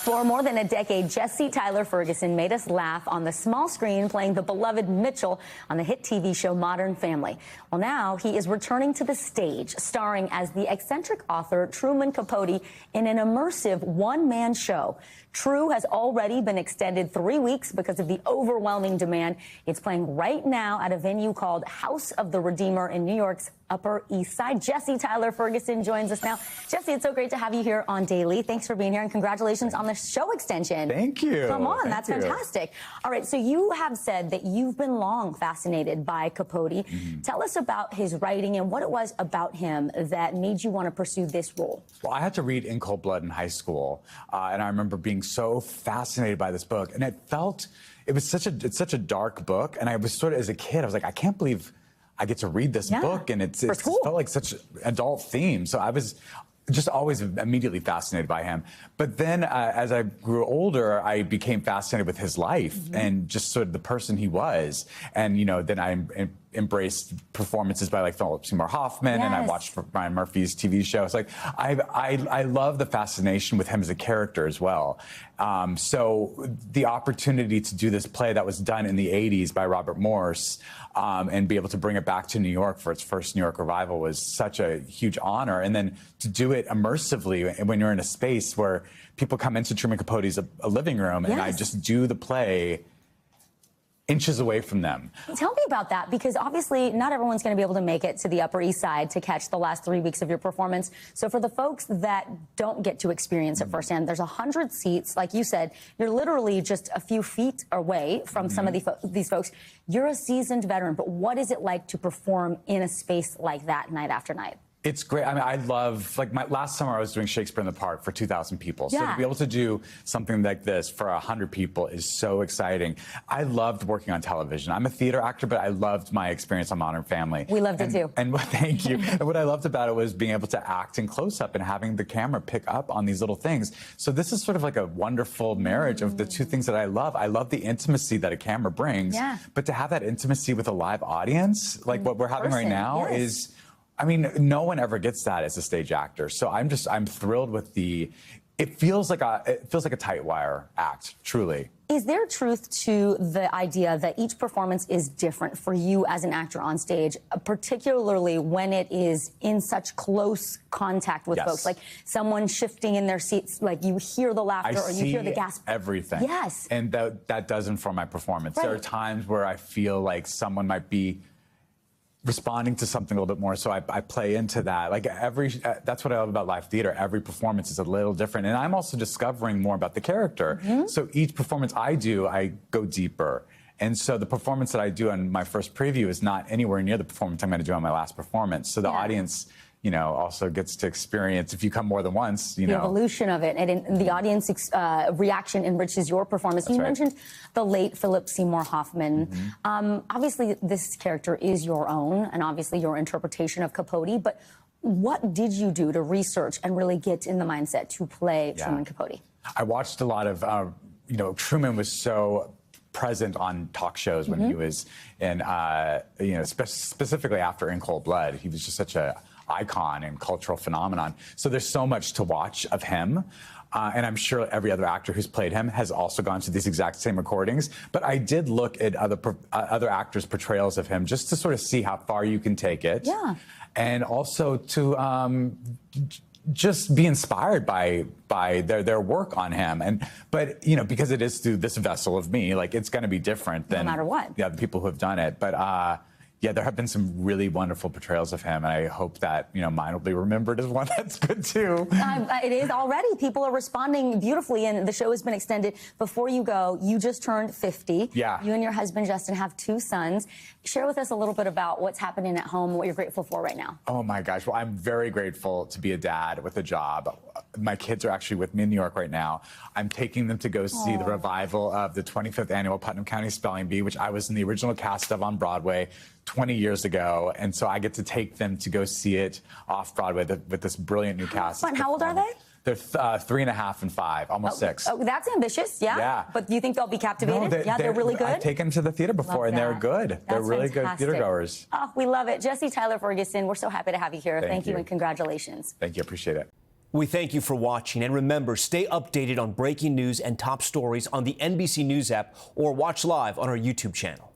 For more than a decade, Jesse Tyler Ferguson made us laugh on the small screen playing the beloved Mitchell on the hit TV show Modern Family. Well, now he is returning to the stage, starring as the eccentric author Truman Capote in an immersive one-man show. True has already been extended 3 weeks because of the overwhelming demand. It's playing right now at a venue called House of the Redeemer in New York's Upper East Side. Jesse Tyler Ferguson joins us now. Jesse, it's so great to have you here on Daily. Thanks for being here, and congratulations on the show extension. Thank you. Come on, that's fantastic. All right, so you have said that you've been long fascinated by Capote. Tell us about his writing and what it was about him that made you want to pursue this role. Well, I had to read In Cold Blood in high school, and I remember being so fascinated by this book, and it's such a dark book, and I was sort of, as a kid, I was like, I can't believe I get to read this book, and it felt like such an adult theme. So I was just always immediately fascinated by him. But then as I grew older, I became fascinated with his life and just sort of the person he was. And, you know, then I embraced performances by like Philip Seymour Hoffman, and I watched Ryan Murphy's TV show. It's like, I love the fascination with him as a character as well. So the opportunity to do this play that was done in the 80s by Robert Morse and be able to bring it back to New York for its first New York revival was such a huge honor. And then to do it immersively when you're in a space where people come into Truman Capote's a living room, and I just do the play inches away from them. Tell me about that, because obviously not everyone's going to be able to make it to the Upper East Side to catch the last 3 weeks of your performance. So for the folks that don't get to experience it firsthand, there's 100 seats. Like you said, you're literally just a few feet away from some of these folks. You're a seasoned veteran, but what is it like to perform in a space like that night after night? It's great. I mean, I love, like, last summer I was doing Shakespeare in the Park for 2,000 people. So to be able to do something like this for 100 people is so exciting. I loved working on television. I'm a theater actor, but I loved my experience on Modern Family. We loved it too. And thank you. And what I loved about it was being able to act in close-up and having the camera pick up on these little things. So this is sort of like a wonderful marriage of the two things that I love. I love the intimacy that a camera brings, but to have that intimacy with a live audience, like what we're having right now, is... I mean, no one ever gets that as a stage actor. So I'm thrilled with it feels like a tight wire act, truly. Is there truth to the idea that each performance is different for you as an actor on stage, particularly when it is in such close contact with folks, like someone shifting in their seats, like you hear the laughter or you hear the gasp? Everything. Yes. And that does inform my performance. There are times where I feel like someone might be responding to something a little bit more, so I play into that. Like that's what I love about live theater. Every performance is a little different, and I'm also discovering more about the character. So each performance I do, I go deeper. And so the performance that I do on my first preview is not anywhere near the performance I'm going to do on my last performance. So the audience, you know, also gets to experience, if you come more than once, you know. The evolution of it, and the audience reaction enriches your performance. You mentioned the late Philip Seymour Hoffman. Obviously, this character is your own, and obviously your interpretation of Capote, but what did you do to research and really get in the mindset to play Truman Capote? I watched a lot of, you know, Truman was so present on talk shows when he was in, you know, specifically after In Cold Blood. He was just such a icon and cultural phenomenon. So there's so much to watch of him. And I'm sure every other actor who's played him has also gone to these exact same recordings. But I did look at other actors' portrayals of him just to sort of see how far you can take it. And also to just be inspired by their work on him. But you know, because it is through this vessel of me, like it's going to be different than no matter what. The other people who have done it. But yeah, there have been some really wonderful portrayals of him, and I hope that, you know, mine will be remembered as one that's good too. It is already. People are responding beautifully, and the show has been extended. Before you go, you just turned 50. You and your husband, Justin, have 2 sons. Share with us a little bit about what's happening at home, what you're grateful for right now. Oh my gosh, well, I'm very grateful to be a dad with a job. My kids are actually with me in New York right now. I'm taking them to go see the revival of the 25th annual Putnam County Spelling Bee, which I was in the original cast of on Broadway 20 years ago. And so I get to take them to go see it off Broadway with this brilliant new cast. Fun. How old are they? They're 3.5 and 5, almost 6. Oh, that's ambitious, yeah. But do you think they'll be captivated? No, they're really good? I've taken them to the theater before, and they're good. They're really good theater goers. Oh, we love it. Jesse Tyler Ferguson, we're so happy to have you here. Thank you, and congratulations. Thank you. Appreciate it. We thank you for watching, and remember, stay updated on breaking news and top stories on the NBC News app or watch live on our YouTube channel.